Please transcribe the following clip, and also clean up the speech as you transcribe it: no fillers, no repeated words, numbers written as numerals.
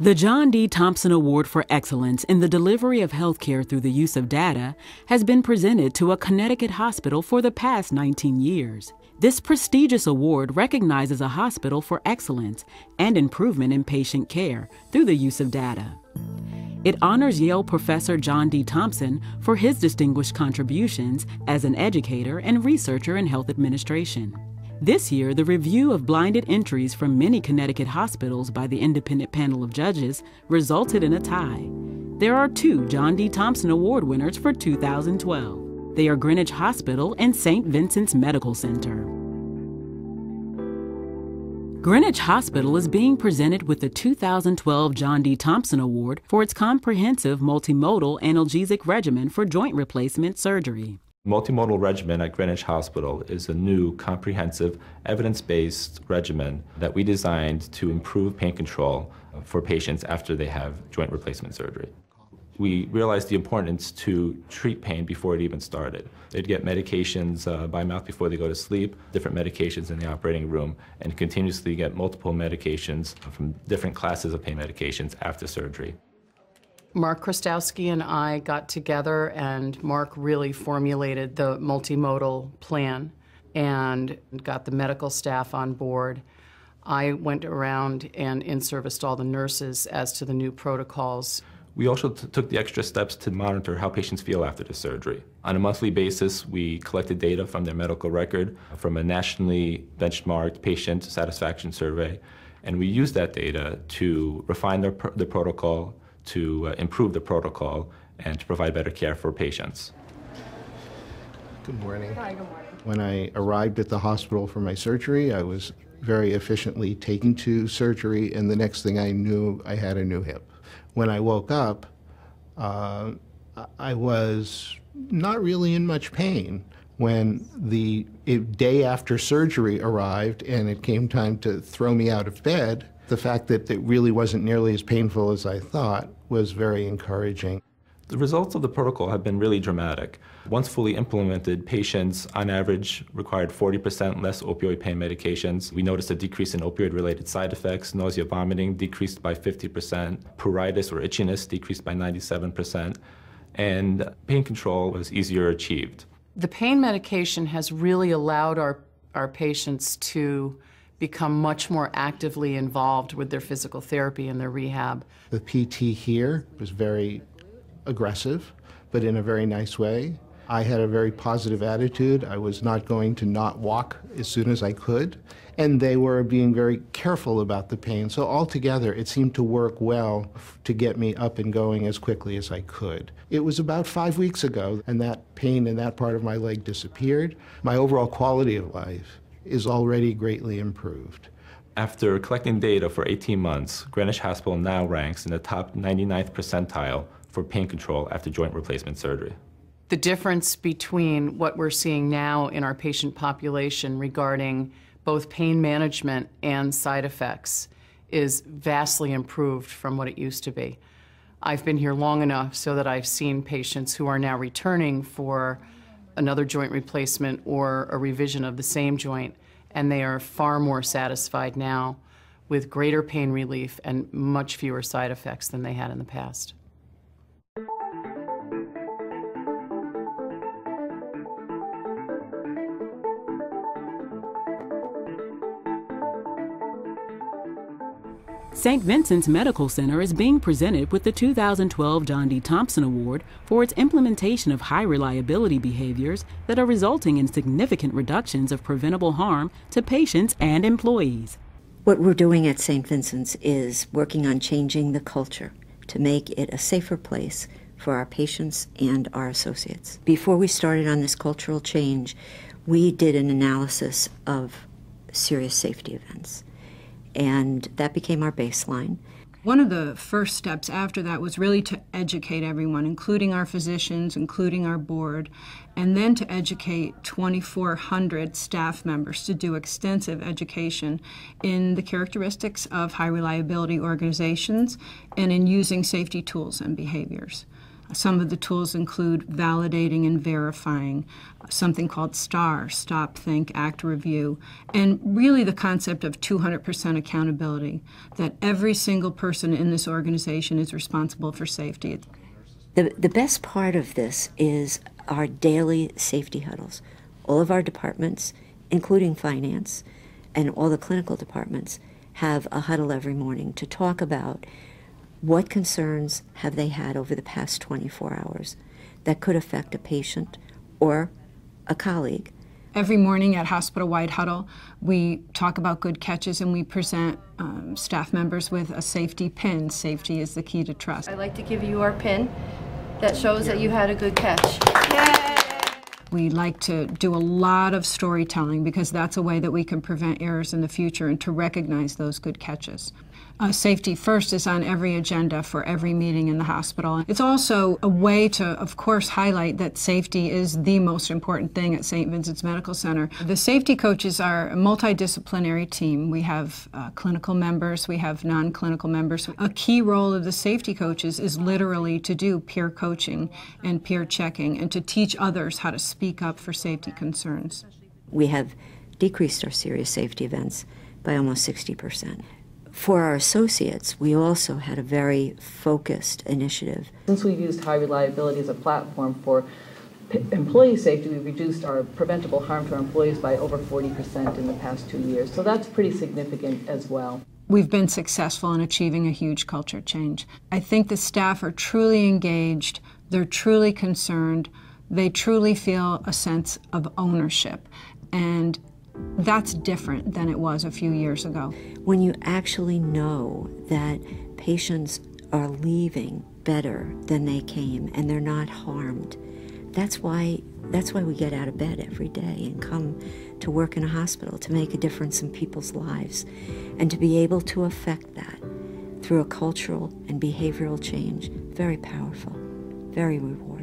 The John D. Thompson Award for Excellence in the Delivery of Healthcare Through the Use of Data has been presented to a Connecticut hospital for the past 19 years. This prestigious award recognizes a hospital for excellence and improvement in patient care through the use of data. It honors Yale professor John D. Thompson for his distinguished contributions as an educator and researcher in health administration. This year, the review of blinded entries from many Connecticut hospitals by the independent panel of judges resulted in a tie. There are two John D. Thompson Award winners for 2012. They are Greenwich Hospital and St. Vincent's Medical Center. Greenwich Hospital is being presented with the 2012 John D. Thompson Award for its comprehensive multimodal analgesic regimen for joint replacement surgery. Multimodal regimen at Greenwich Hospital is a new, comprehensive, evidence-based regimen that we designed to improve pain control for patients after they have joint replacement surgery. We realized the importance to treat pain before it even started. They'd get medications by mouth before they go to sleep, different medications in the operating room, and continuously get multiple medications from different classes of pain medications after surgery. Mark Krastowski and I got together, and Mark really formulated the multimodal plan and got the medical staff on board. I went around and in-serviced all the nurses as to the new protocols. We also took the extra steps to monitor how patients feel after the surgery. On a monthly basis, we collected data from their medical record from a nationally benchmarked patient satisfaction survey, and we used that data to refine the protocol, to improve the protocol, and to provide better care for patients. Good morning. Hi, good morning. When I arrived at the hospital for my surgery, I was very efficiently taken to surgery, and the next thing I knew, I had a new hip. When I woke up, I was not really in much pain. When the day after surgery arrived and it came time to throw me out of bed, the fact that it really wasn't nearly as painful as I thought was very encouraging. The results of the protocol have been really dramatic. Once fully implemented, patients on average required 40% less opioid pain medications. We noticed a decrease in opioid-related side effects. Nausea, vomiting decreased by 50%. Pruritus or itchiness decreased by 97%. And pain control was easier achieved. The pain medication has really allowed our patients to become much more actively involved with their physical therapy and their rehab. The PT here was very aggressive, but in a very nice way. I had a very positive attitude. I was not going to not walk as soon as I could, and they were being very careful about the pain. So altogether, it seemed to work well to get me up and going as quickly as I could. It was about 5 weeks ago, and that pain in that part of my leg disappeared. My overall quality of life is already greatly improved. After collecting data for 18 months, Greenwich Hospital now ranks in the top 99th percentile for pain control after joint replacement surgery. The difference between what we're seeing now in our patient population regarding both pain management and side effects is vastly improved from what it used to be. I've been here long enough so that I've seen patients who are now returning for another joint replacement or a revision of the same joint, and they are far more satisfied now with greater pain relief and much fewer side effects than they had in the past. St. Vincent's Medical Center is being presented with the 2012 John D. Thompson Award for its implementation of high reliability behaviors that are resulting in significant reductions of preventable harm to patients and employees. What we're doing at St. Vincent's is working on changing the culture to make it a safer place for our patients and our associates. Before we started on this cultural change, we did an analysis of serious safety events, and that became our baseline. One of the first steps after that was really to educate everyone, including our physicians, including our board, and then to educate 2,400 staff members to do extensive education in the characteristics of high reliability organizations and in using safety tools and behaviors. Some of the tools include validating and verifying, something called STAR, Stop, Think, Act, Review, and really the concept of 200% accountability, that every single person in this organization is responsible for safety. The best part of this is our daily safety huddles. All of our departments, including finance, and all the clinical departments have a huddle every morning to talk about what concerns have they had over the past 24 hours that could affect a patient or a colleague. Every morning at hospital-wide huddle, we talk about good catches and we present staff members with a safety pin. Safety is the key to trust. I'd like to give you our pin that shows that you had a good catch. Yay! We like to do a lot of storytelling because that's a way that we can prevent errors in the future and to recognize those good catches. Safety first is on every agenda for every meeting in the hospital. It's also a way to, of course, highlight that safety is the most important thing at St. Vincent's Medical Center. The safety coaches are a multidisciplinary team. We have clinical members, we have non-clinical members. A key role of the safety coaches is literally to do peer coaching and peer checking and to teach others how to speak up for safety concerns. We have decreased our serious safety events by almost 60%. For our associates, we also had a very focused initiative. Since we've used high reliability as a platform for employee safety, we've reduced our preventable harm to our employees by over 40% in the past 2 years. So that's pretty significant as well. We've been successful in achieving a huge culture change. I think the staff are truly engaged, they're truly concerned, they truly feel a sense of ownership. And that's different than it was a few years ago. When you actually know that patients are leaving better than they came and they're not harmed, that's why we get out of bed every day and come to work in a hospital, to make a difference in people's lives, and to be able to affect that through a cultural and behavioral change. Very powerful, very rewarding.